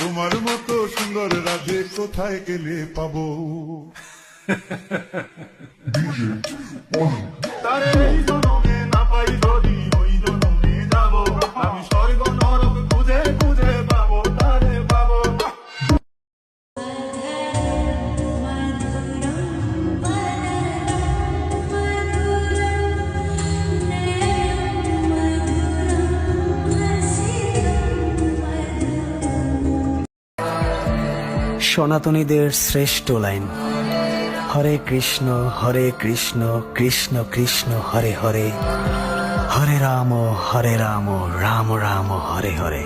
তোমার মতো সুন্দর রাধে কোথায় গেলে পাবো? তারে এই জনমে না পাই যদি ওই জনমে যাবো, আমি স্বর্গ নরক খুঁজে খুঁজে পাবো, তারে পাবো। সনাতনীদের শ্রেষ্ঠ লাইন, হরে কৃষ্ণ কৃষ্ণ কৃষ্ণ হরে হরে, হরে রাম রাম রাম হরে হরে।